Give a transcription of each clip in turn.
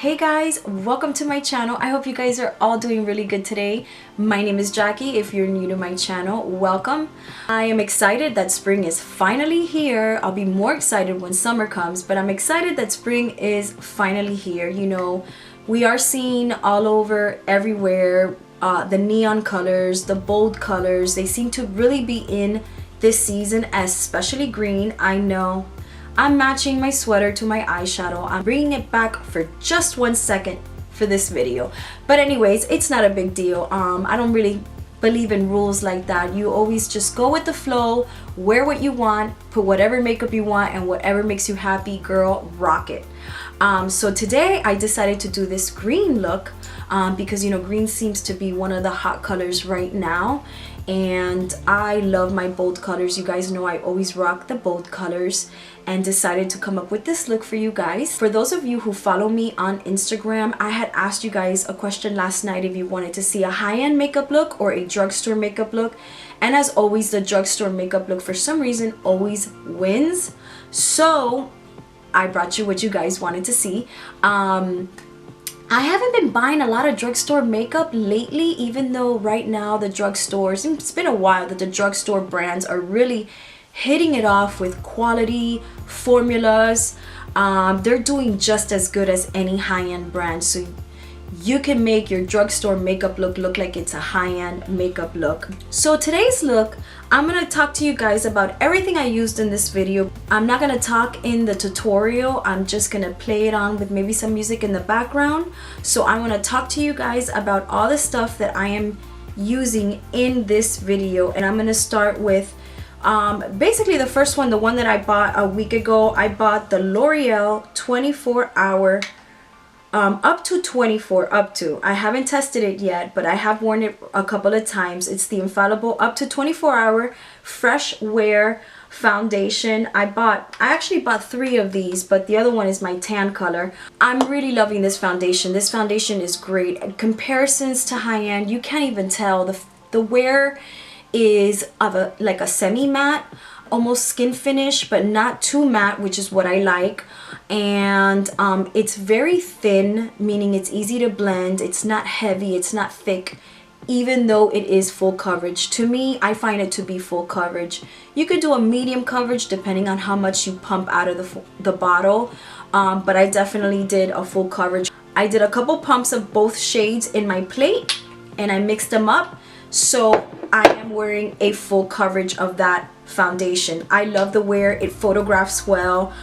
Hey guys, welcome to my channel. I hope you guys are all doing really good today. My name is Jackie. If you're new to my channel, welcome. I am excited that spring is finally here. I'll be more excited when summer comes, but I'm excited that spring is finally here. You know, we are seeing all over, everywhere, the neon colors, the bold colors. They seem to really be in this season, especially green. I know. I'm matching my sweater to my eyeshadow. I'm bringing it back for just 1 second for this video. But anyways, it's not a big deal. I don't really believe in rules like that. You always just go with the flow, wear what you want, put whatever makeup you want, and whatever makes you happy, girl, rock it. So today I decided to do this green look because, you know, green seems to be one of the hot colors right now. And I love my bold colors. You guys know I always rock the bold colors, and decided to come up with this look for you guys. For those of you who follow me on Instagram, I had asked you guys a question last night if you wanted to see a high-end makeup look or a drugstore makeup look. And as always, the drugstore makeup look for some reason always wins. So I brought you what you guys wanted to see. I haven't been buying a lot of drugstore makeup lately, even though right now the drugstores, it's been a while that the drugstore brands are really hitting it off with quality formulas. They're doing just as good as any high-end brand, so you can make your drugstore makeup look like it's a high-end makeup look. So today's look, I'm gonna talk to you guys about everything I used in this video. I'm not gonna talk in the tutorial. I'm just gonna play it on with maybe some music in the background. So I'm gonna talk to you guys about all the stuff that I am using in this video, and I'm gonna start with basically the first one, the one that I bought a week ago. I bought the L'Oreal 24-hour up to I haven't tested it yet, but I have worn it a couple of times. It's the Infallible up to 24-hour fresh wear foundation. I actually bought 3 of these, but the other one is my tan color. I'm really loving this foundation. This foundation is great. Comparisons to high-end, you can't even tell. The wear is of like a semi-matte, almost skin finish, but not too matte, which is what I like. And it's very thin, meaning it's easy to blend. It's not heavy, it's not thick, even though it is full coverage. To me, I find it to be full coverage. You could do a medium coverage depending on how much you pump out of the bottle, but I definitely did a full coverage. I did a couple pumps of both shades in my plate and I mixed them up, so I am wearing a full coverage of that foundation. I love the wear. It photographs well.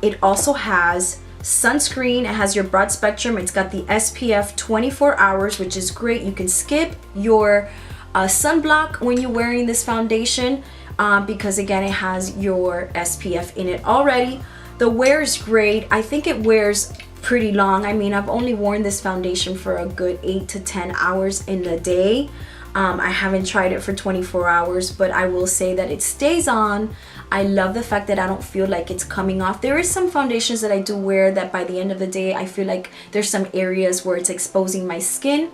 It also has sunscreen. It has your broad spectrum. It's got the SPF 24 hours, which is great. You can skip your sunblock when you're wearing this foundation because again, it has your SPF in it already. The wear is great. I think it wears pretty long. I mean, I've only worn this foundation for a good 8 to 10 hours in a day. I haven't tried it for 24 hours, but I will say that it stays on. I love the fact that I don't feel like it's coming off. There is some foundations that I do wear that by the end of the day, I feel like there's some areas where it's exposing my skin.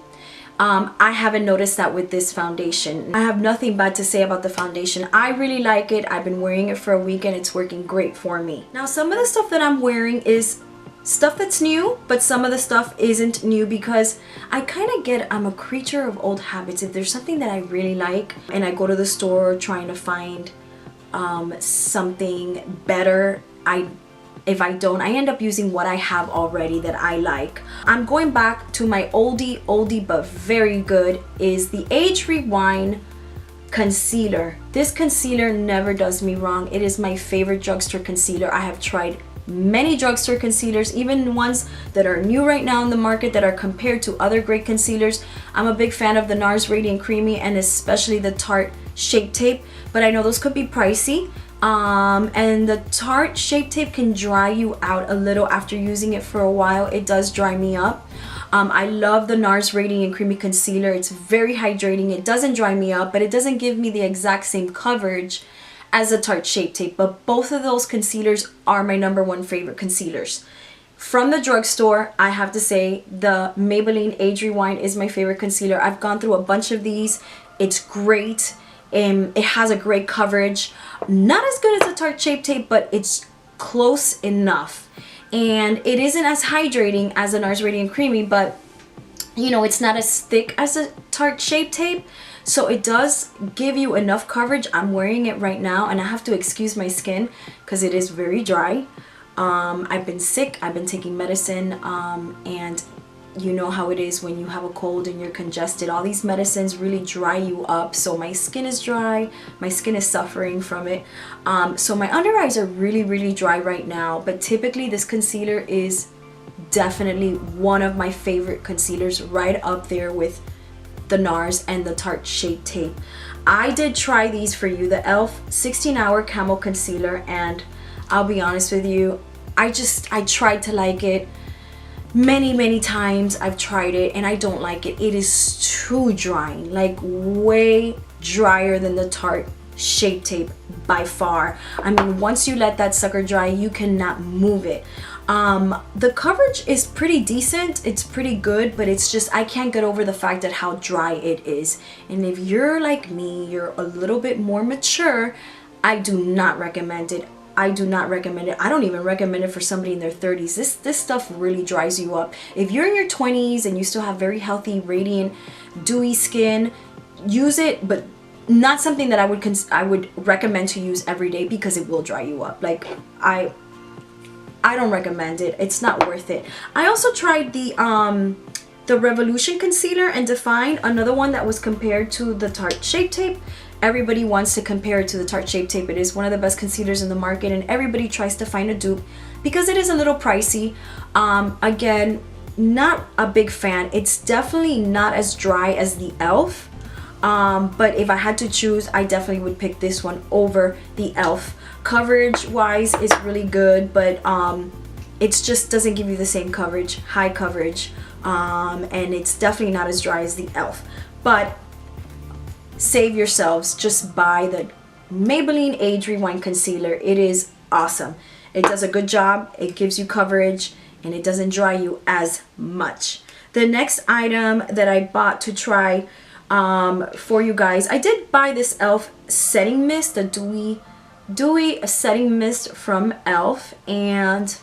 I haven't noticed that with this foundation. I have nothing bad to say about the foundation. I really like it. I've been wearing it for a week and it's working great for me. Now, some of the stuff that I'm wearing is stuff that's new, but some of the stuff isn't new because I kind of I'm a creature of old habits. If there's something that I really like and I go to the store trying to find something better, if I don't, I end up using what I have already that I like. I'm going back to my oldie but very good is the Age Rewind concealer. This concealer never does me wrong. It is my favorite drugstore concealer. I have tried many drugstore concealers, even ones that are new right now in the market that are compared to other great concealers. I'm a big fan of the Nars Radiant Creamy and especially the Tarte Shape Tape, but I know those could be pricey. And the Tarte Shape Tape can dry you out a little after using it for a while. It does dry me up. I love the Nars Radiant Creamy Concealer. It's very hydrating. It doesn't dry me up, but it doesn't give me the exact same coverage as a Tarte Shape Tape, but both of those concealers are my #1 favorite concealers. From the drugstore, I have to say the Maybelline Age Rewind is my favorite concealer. I've gone through a bunch of these. It's great. It has a great coverage. Not as good as a Tarte Shape Tape, but it's close enough. and it isn't as hydrating as the Nars Radiant Creamy, but you know, it's not as thick as a Tarte Shape Tape, so it does give you enough coverage. I'm wearing it right now, and I have to excuse my skin because it is very dry. I've been sick, I've been taking medicine, and you know how it is when you have a cold and you're congested. All these medicines really dry you up, so my skin is dry, my skin is suffering from it. So my under eyes are really dry right now, but typically this concealer is definitely one of my favorite concealers, right up there with the Nars and the Tarte Shape Tape. I did try these for you, the e.l.f. 16-hour Camo Concealer, and I'll be honest with you, I tried to like it. Many times I've tried it and I don't like it. It is too drying, like way drier than the Tarte Shape Tape by far. I mean, once you let that sucker dry, you cannot move it. The coverage is pretty decent, it's pretty good, but it's just, I can't get over the fact that how dry it is. And if you're like me, you're a little bit more mature, I do not recommend it. I do not recommend it. I don't even recommend it for somebody in their 30s. This stuff really dries you up. If you're in your 20s and you still have very healthy, radiant, dewy skin, use it, but not something that I would recommend to use every day, because it will dry you up. Like, I don't recommend it. It's not worth it. I also tried the Revolution Concealer and Define, another one that was compared to the Tarte Shape Tape. Everybody wants to compare it to the Tarte Shape Tape. It is one of the best concealers in the market, and everybody tries to find a dupe because it is a little pricey. Again, not a big fan. It's definitely not as dry as the e.l.f. But if I had to choose, I definitely would pick this one over the e.l.f. Coverage wise is really good, but it just doesn't give you the same coverage, high coverage, and it's definitely not as dry as the e.l.f. But save yourselves, just buy the Maybelline Age Rewind Concealer. It is awesome. It does a good job, it gives you coverage, and it doesn't dry you as much. The next item that I bought to try for you guys, I did buy this e.l.f. setting mist, the dewy setting mist from e.l.f. and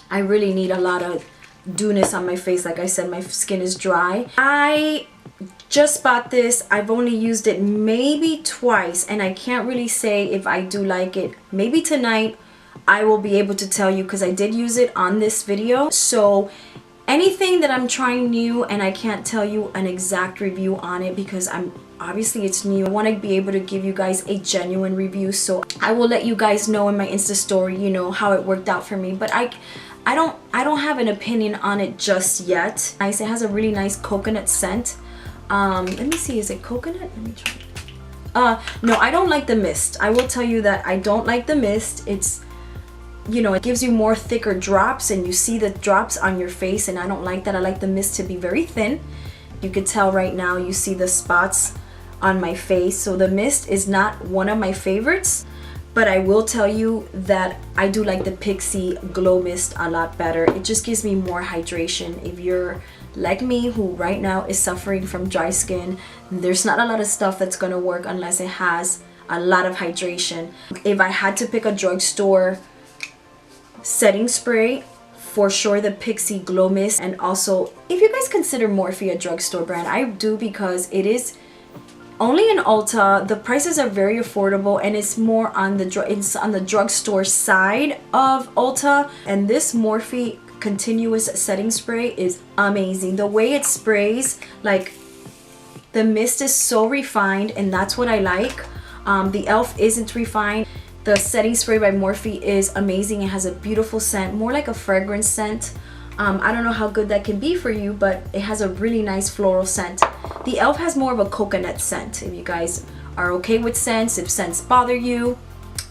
I really need a lot of dewness on my face. Like I said, my skin is dry. I just bought this. I've only used it maybe twice, and I can't really say if I do like it. Maybe tonight I will be able to tell you, because I did use it on this video. So anything that I'm trying new and I can't tell you an exact review on it, because obviously it's new, I want to be able to give you guys a genuine review. So I will let you guys know in my Insta story, you know, how it worked out for me. But I don't have an opinion on it just yet. It has a really nice coconut scent. Let me see, is it coconut? Let me try. No, I don't like the mist. I will tell you that I don't like the mist. It's, you know, it gives you more thicker drops, and you see the drops on your face, and I don't like that. I like the mist to be very thin. You could tell right now, you see the spots on my face. So the mist is not one of my favorites, but I will tell you that I do like the Pixi Glow Mist a lot better. It just gives me more hydration. If you're like me, who right now is suffering from dry skin, there's not a lot of stuff that's gonna work unless it has a lot of hydration. If I had to pick a drugstore setting spray, for sure the Pixi Glow Mist. And also, if you guys consider Morphe a drugstore brand, I do, because it is only in Ulta. The prices are very affordable, and it's more on the drugstore side of Ulta. And this Morphe continuous setting spray is amazing. The way it sprays, like, the mist is so refined, and that's what I like. The e.l.f. isn't refined. The setting spray by Morphe is amazing. It has a beautiful scent, more like a fragrance scent. I don't know how good that can be for you, but it has a really nice floral scent. The e.l.f. has more of a coconut scent. If you guys are okay with scents, if scents bother you,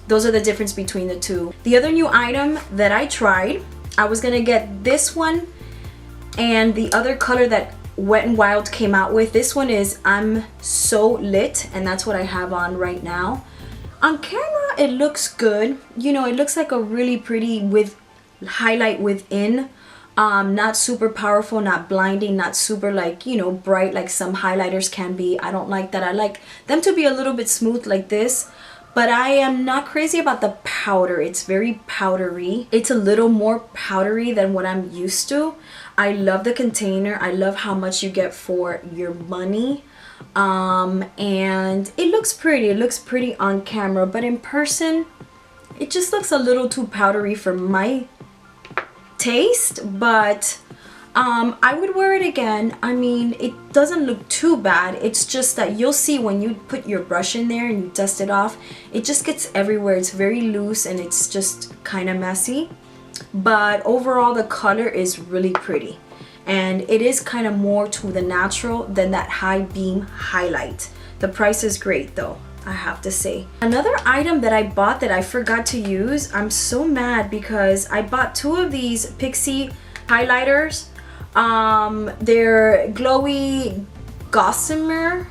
those are the difference between the two. The other new item that I tried, I was gonna get this one and the other color that Wet n Wild came out with. This one is I'm So Lit, and that's what I have on right now. On camera it looks good, you know, it looks like a really pretty with highlight within, not super powerful, not blinding, not super, like, you know, bright like some highlighters can be. I don't like that. I like them to be a little bit smooth like this, but I am not crazy about the powder. It's very powdery. It's a little more powdery than what I'm used to. I love the container. I love how much you get for your money. And it looks pretty. It looks pretty on camera, but in person, it just looks a little too powdery for my taste. But I would wear it again. I mean, it doesn't look too bad. It's just that you'll see when you put your brush in there and you dust it off, it just gets everywhere. It's very loose and it's just kind of messy. But overall, the color is really pretty. And it is kind of more to the natural than that high beam highlight. The price is great though, I have to say. Another item that I bought that I forgot to use, I'm so mad because I bought 2 of these Pixi highlighters. They're glowy gossamer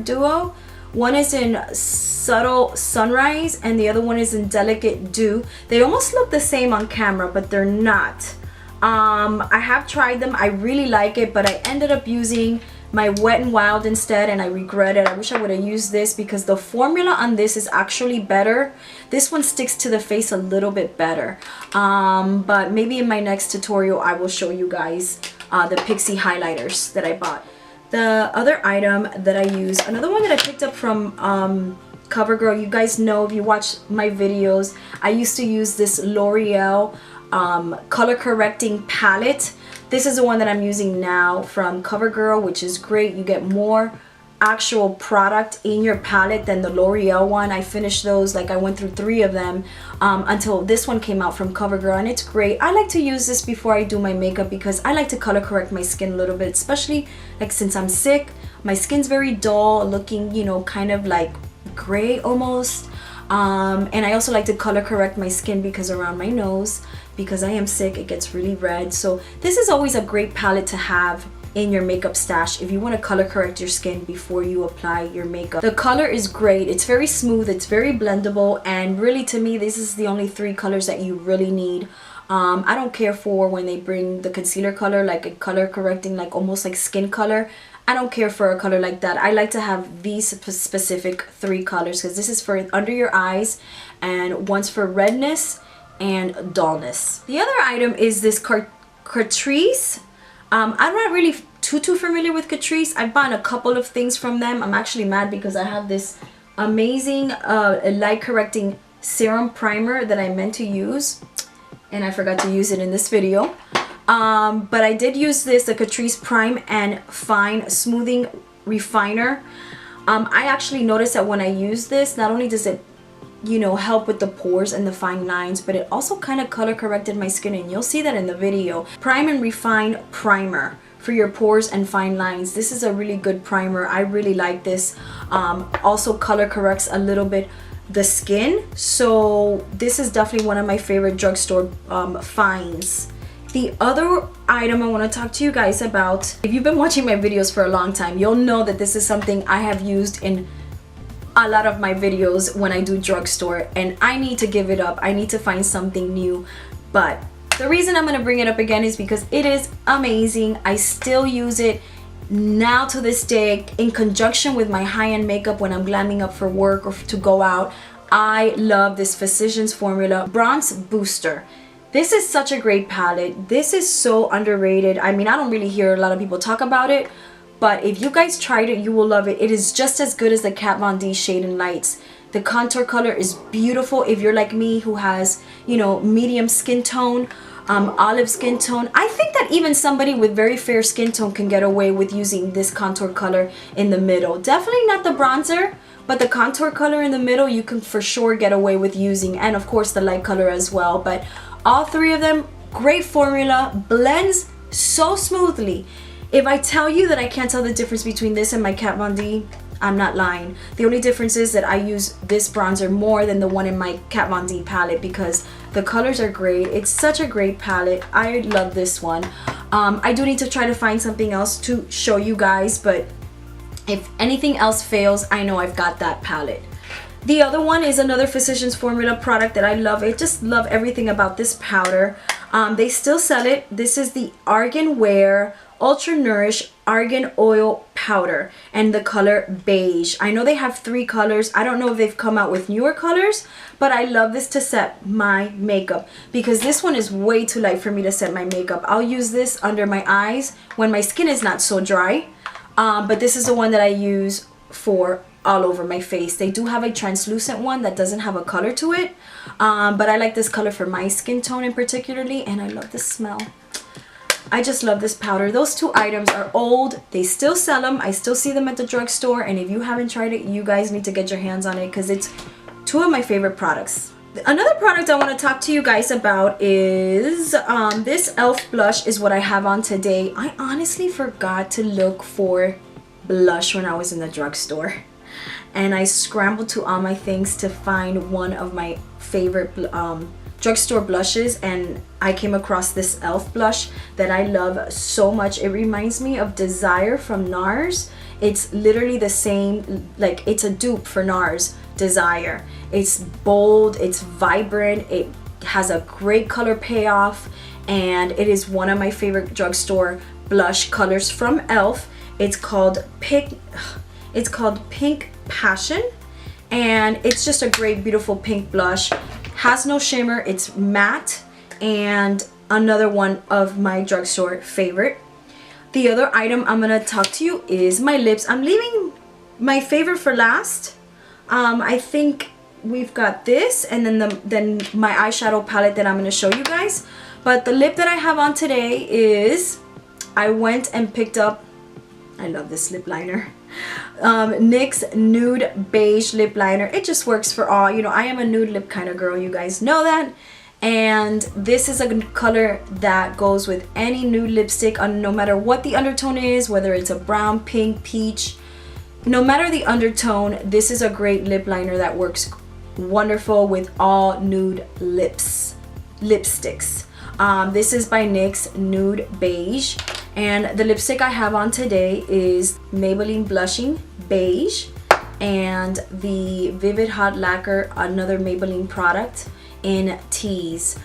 duo. One is in subtle sunrise and the other one is in delicate dew. They almost look the same on camera, but they're not. I have tried them. I really like it, but I ended up using my Wet n Wild instead, and I regret it. I wish I would have used this because the formula on this is actually better. This one sticks to the face a little bit better. But maybe in my next tutorial I will show you guys the Pixi highlighters that I bought. The other item that I use, another one that I picked up from CoverGirl. You guys know, if you watch my videos, I used to use this L'Oreal color correcting palette. This is the one that I'm using now from CoverGirl, which is great. You get more actual product in your palette than the L'Oreal one. I finished those, like I went through 3 of them until this one came out from CoverGirl, and it's great. I like to use this before I do my makeup because I like to color correct my skin a little bit, especially like since I'm sick. My skin's very dull looking, you know, kind of like gray almost. And I also like to color correct my skin because around my nose, because I am sick, it gets really red. So this is always a great palette to have in your makeup stash if you want to color correct your skin before you apply your makeup. The color is great. It's very smooth, it's very blendable, and really to me this is the only 3 colors that you really need. I don't care for when they bring the concealer color, like a color correcting, like almost like skin color. I don't care for a color like that. I like to have these specific 3 colors because this is for under your eyes and one's for redness and dullness. The other item is this Catrice. I'm not really too familiar with Catrice. I've bought a couple of things from them. I'm actually mad because I have this amazing light correcting serum primer that I meant to use and I forgot to use it in this video. But I did use this, the Catrice Prime and Fine Smoothing Refiner. I actually noticed that when I use this, not only does it, you know, help with the pores and the fine lines, but it also kind of color corrected my skin, and you'll see that in the video. Prime and Refine Primer for your pores and fine lines. This is a really good primer. I really like this. Also color corrects a little bit the skin, so this is definitely one of my favorite drugstore finds. The other item I want to talk to you guys about, if you've been watching my videos for a long time, you'll know that this is something I have used in a lot of my videos when I do drugstore, and I need to give it up. I need to find something new, but the reason I'm going to bring it up again is because it is amazing. I still use it now to this day in conjunction with my high-end makeup when I'm glamming up for work or to go out. I love this Physicials Formula Bronze Booster. This is such a great palette. This is so underrated. I mean, I don't really hear a lot of people talk about it, but if you guys tried it, you will love it. It is just as good as the Kat Von D Shade and Lights. The contour color is beautiful if you're like me who has, you know, medium skin tone, olive skin tone. I think that even somebody with very fair skin tone can get away with using this contour color in the middle. Definitely not the bronzer, but the contour color in the middle you can for sure get away with using, and of course the light color as well. But all 3 of them, great formula, blends so smoothly. If I tell you that I can't tell the difference between this and my Kat Von D, I'm not lying. The only difference is that I use this bronzer more than the one in my Kat Von D palette because the colors are great. It's such a great palette. I love this one. I do need to try to find something else to show you guys, but if anything else fails, I know I've got that palette. The other one is another Physicials Formula product that I love. I just love everything about this powder. They still sell it. This is the Argan Wear Ultra Nourish Argan Oil Powder and the color Beige. I know they have 3 colors. I don't know if they've come out with newer colors, but I love this to set my makeup because this one is way too light for me to set my makeup. I'll use this under my eyes when my skin is not so dry, but this is the one that I use for all over my face. They do have a translucent one that doesn't have a color to it, but I like this color for my skin tone in particularly, and I love the smell. I just love this powder. Those 2 items are old. They still sell them. I still see them at the drugstore, and if you haven't tried it, you guys need to get your hands on it because it's 2 of my favorite products. Another product I want to talk to you guys about is this e.l.f. blush is what I have on today. I honestly forgot to look for blush when I was in the drugstore, and I scrambled to all my things to find one of my favorite drugstore blushes, and I came across this e.l.f. blush that I love so much. It reminds me of Desire from Nars. It's literally the same, like it's a dupe for Nars Desire. It's bold, it's vibrant, it has a great color payoff, and it is one of my favorite drugstore blush colors from e.l.f. It's called Pink Passion, and it's just a great beautiful pink blush. Has no shimmer, it's matte, and another one of my drugstore favorite. The other item I'm gonna talk to you is my lips. I'm leaving my favorite for last. I think we've got this, and then my eyeshadow palette that I'm gonna show you guys. But the lip that I have on today is, I went and picked up, I love this lip liner, NYX Nude Beige Lip Liner. It just works for all. You know, I am a nude lip kind of girl, you guys know that. And this is a color that goes with any nude lipstick, no matter what the undertone is, whether it's a brown, pink, peach. No matter the undertone, this is a great lip liner that works wonderful with all nude lipsticks. This is by NYX Nude Beige. And the lipstick I have on today is Maybelline Blushing Beige and the Vivid Hot Lacquer, another Maybelline product in Tease.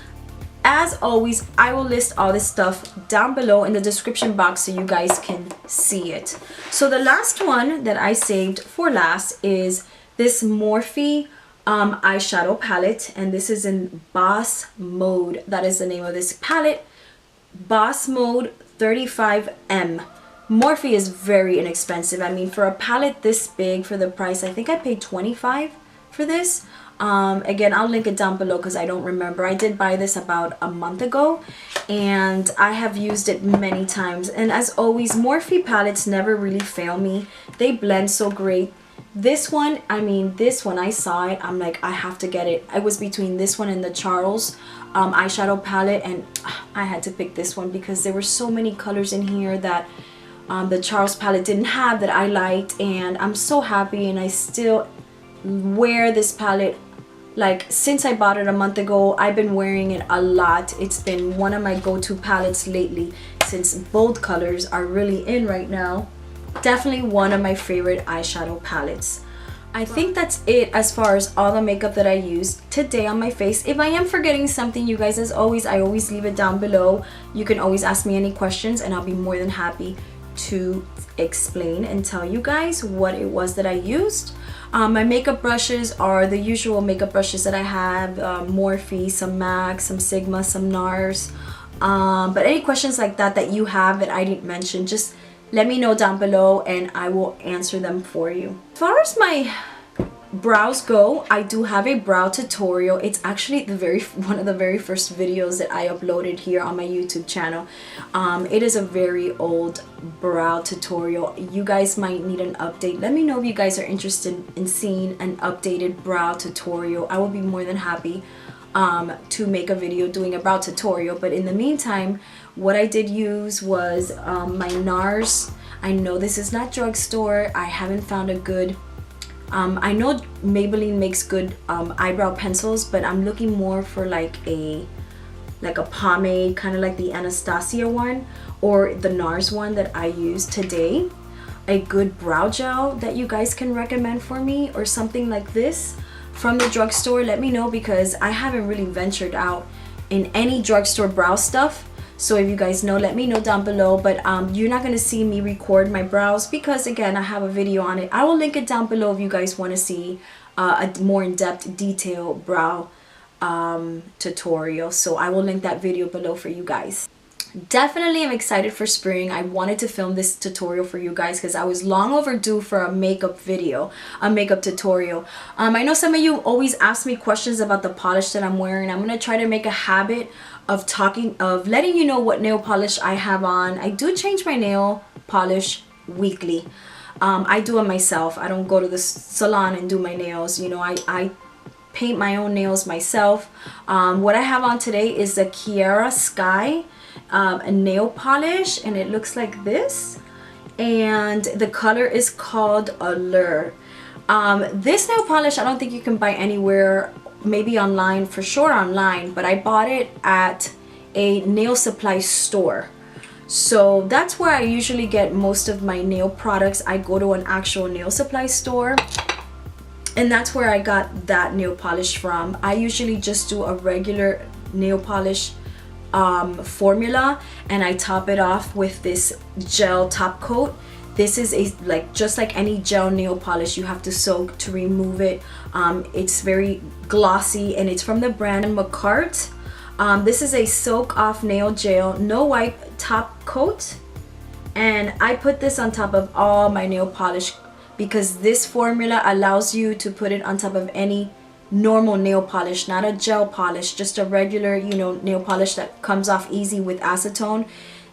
As always, I will list all this stuff down below in the description box so you guys can see it. So the last one that I saved for last is this Morphe eyeshadow palette, and this is in Boss Mode. That is the name of this palette, Boss Mode 35M. Morphe is very inexpensive. I mean, for a palette this big, for the price, I think I paid $25 for this. Again, I'll link it down below because I don't remember. I did buy this about a month ago, and I have used it many times. And as always, Morphe palettes never really fail me. They blend so great. This one, I mean, this one, I saw it, I'm like, I have to get it. I was between this one and the Charles eyeshadow palette, and I had to pick this one because there were so many colors in here that the Charles palette didn't have that I liked, and I'm so happy. And I still wear this palette. Like, since I bought it a month ago, I've been wearing it a lot. It's been one of my go-to palettes lately, since bold colors are really in right now. Definitely one of my favorite eyeshadow palettes. I think that's it as far as all the makeup that I used today on my face. If I am forgetting something, you guys, as always, I always leave it down below. You can always ask me any questions, and I'll be more than happy to explain and tell you guys what it was that I used. My makeup brushes are the usual makeup brushes that I have, Morphe, some MAC, some Sigma, some Nars. But any questions like that that you have that I didn't mention, just let me know down below and I will answer them for you. As far as my brows go, I do have a brow tutorial. It's actually one of the very first videos that I uploaded here on my YouTube channel. It is a very old brow tutorial. You guys might need an update. Let me know if you guys are interested in seeing an updated brow tutorial. I will be more than happy to make a video doing a brow tutorial. But in the meantime, what I did use was my Nars. I know this is not drugstore. I haven't found a good I know Maybelline makes good eyebrow pencils, but I'm looking more for like a pomade, kind of like the Anastasia one or the Nars one that I used today. A good brow gel that you guys can recommend for me, or something like this from the drugstore. Let me know, because I haven't really ventured out in any drugstore brow stuff. So if you guys know, let me know down below. But you're not going to see me record my brows because, again, I have a video on it. I will link it down below if you guys want to see a more in-depth detailed brow tutorial. So I will link that video below for you guys. Definitely I'm excited for spring. I wanted to film this tutorial for you guys because I was long overdue for a makeup video, a makeup tutorial. I know some of you always ask me questions about the polish that I'm wearing. I'm going to try to make a habit of letting you know what nail polish I have on. I do change my nail polish weekly. I do it myself. I don't go to the salon and do my nails. You know, I paint my own nails myself. What I have on today is the Kiara Sky a nail polish, and it looks like this, and the color is called Allure. This nail polish I don't think you can buy anywhere, maybe online, for sure online, but I bought it at a nail supply store. So that's where I usually get most of my nail products. I go to an actual nail supply store, and that's where I got that nail polish from. I usually just do a regular nail polish formula, and I top it off with this gel top coat. This is just like any gel nail polish, you have to soak to remove it. It's very glossy, and it's from the brand Makartt. This is a soak off nail gel no wipe top coat, and I put this on top of all my nail polish because this formula allows you to put it on top of any normal nail polish, not a gel polish, just a regular, you know, nail polish that comes off easy with acetone.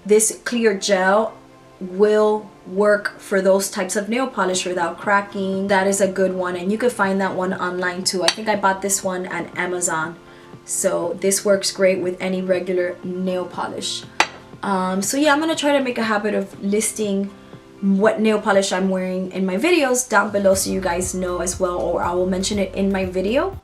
This clear gel will work for those types of nail polish without cracking. That is a good one, and you can find that one online too. I think I bought this one at Amazon. So this works great with any regular nail polish. So yeah, I'm gonna try to make a habit of listing what nail polish I'm wearing in my videos down below so you guys know as well, or I will mention it in my video.